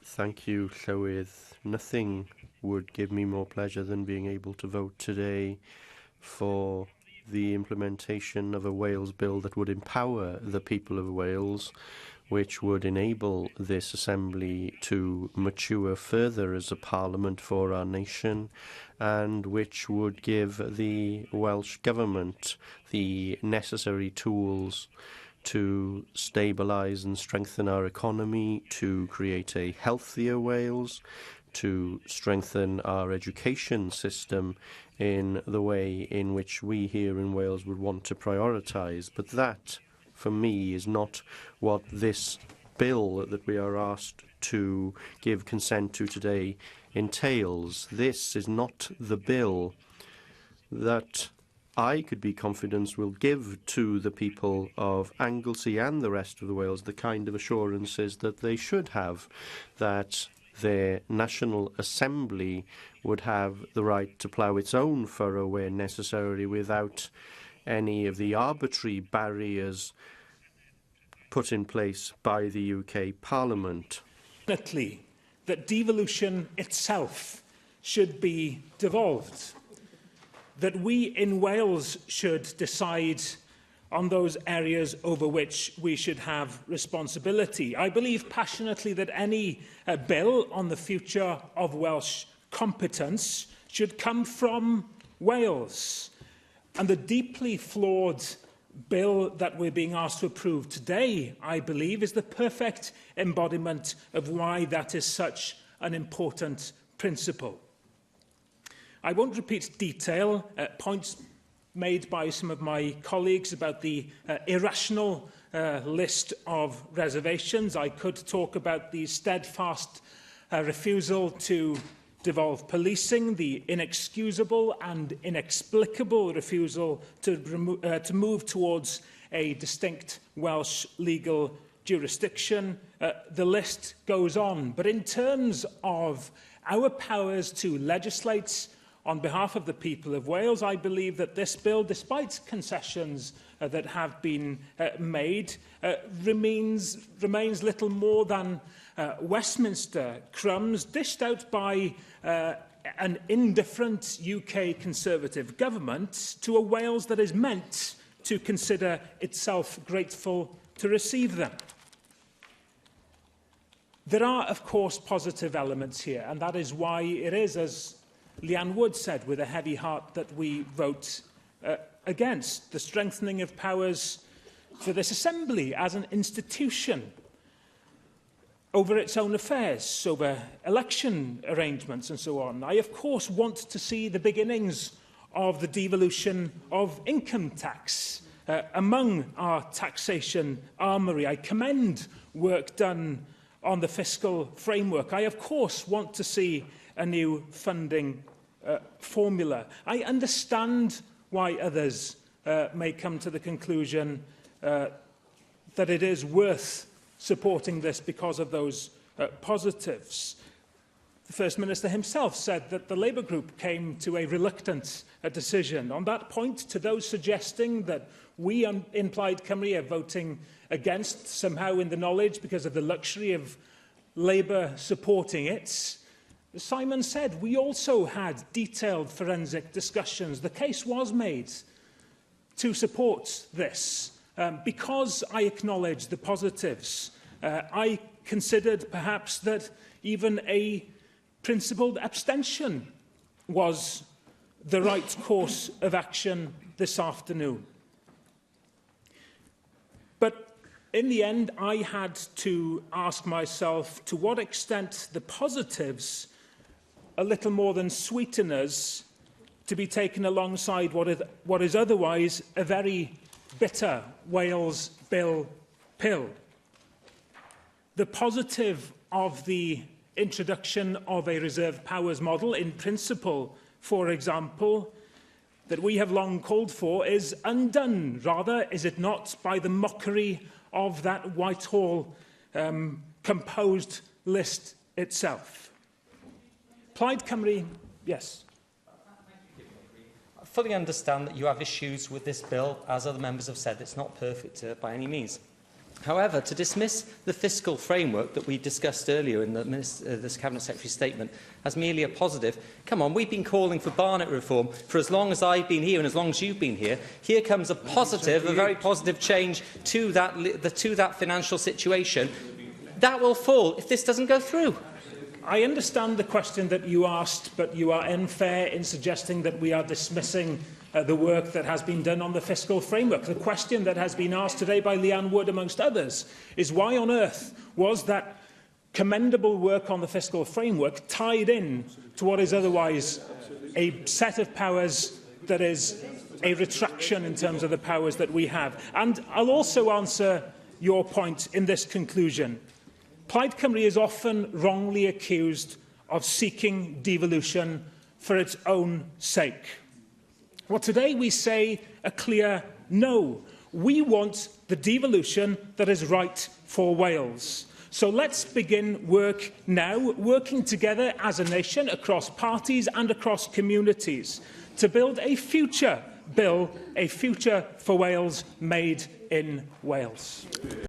Thank you, Llywydd. Nothing would give me more pleasure than being able to vote today for the implementation of a Wales bill that would empower the people of Wales, which would enable this Assembly to mature further as a parliament for our nation, and which would give the Welsh Government the necessary tools to stabilise and strengthen our economy, to create a healthier Wales, to strengthen our education system in the way in which we here in Wales would want to prioritise. But that, for me, is not what this bill that we are asked to give consent to today entails. This is not the bill that I could be confident will give to the people of Anglesey and the rest of the Wales the kind of assurances that they should have, that their National Assembly would have the right to plough its own furrow where necessary without any of the arbitrary barriers put in place by the UK Parliament. That devolution itself should be devolved, that we in Wales should decide on those areas over which we should have responsibility. I believe passionately that any bill on the future of Welsh competence should come from Wales. And the deeply flawed bill that we're being asked to approve today, I believe, is the perfect embodiment of why that is such an important principle. I won't repeat detail points made by some of my colleagues about the irrational list of reservations. I could talk about the steadfast refusal to devolve policing, the inexcusable and inexplicable refusal to move towards a distinct Welsh legal jurisdiction. The list goes on. But in terms of our powers to legislate on behalf of the people of Wales, I believe that this bill, despite concessions that have been made, remains little more than Westminster crumbs dished out by an indifferent UK Conservative government to a Wales that is meant to consider itself grateful to receive them. There are, of course, positive elements here, and that is why it is, as Leanne Wood said, with a heavy heart that we vote against the strengthening of powers for this Assembly as an institution over its own affairs, over election arrangements and so on. I, of course, want to see the beginnings of the devolution of income tax among our taxation armoury. I commend work done on the fiscal framework. I, of course, want to see a new funding formula. I understand why others may come to the conclusion that it is worth supporting this because of those positives. The First Minister himself said that the Labour group came to a reluctant decision. On that point, to those suggesting that we in Plaid Cymru are voting against somehow in the knowledge because of the luxury of Labour supporting it, Simon said we also had detailed forensic discussions. The case was made to support this. Because I acknowledge the positives, I considered perhaps that even a principled abstention was the right course of action this afternoon. But in the end, I had to ask myself to what extent the positives are little more than sweeteners to be taken alongside what is otherwise a very bitter Wales bill pill. The positive of the introduction of a reserved powers model in principle, for example, that we have long called for is undone, rather, is it not, by the mockery of that Whitehall composed list itself. Plaid Cymru, yes. I fully understand that you have issues with this bill. As other members have said, it's not perfect by any means. However, to dismiss the fiscal framework that we discussed earlier in this Cabinet Secretary's statement as merely a positive, come on, we've been calling for Barnett reform for as long as I've been here and as long as you've been here. Here comes a positive, a very positive change to that financial situation. That will fall if this doesn't go through. I understand the question that you asked, but you are unfair in suggesting that we are dismissing the work that has been done on the fiscal framework. The question that has been asked today by Leanne Wood, amongst others, is why on earth was that commendable work on the fiscal framework tied in to what is otherwise a set of powers that is a retraction in terms of the powers that we have. And I'll also answer your point in this conclusion. Plaid Cymru is often wrongly accused of seeking devolution for its own sake. Well, today we say a clear no. We want the devolution that is right for Wales. So let's begin work now, working together as a nation, across parties and across communities, to build a future bill, a future for Wales made in Wales.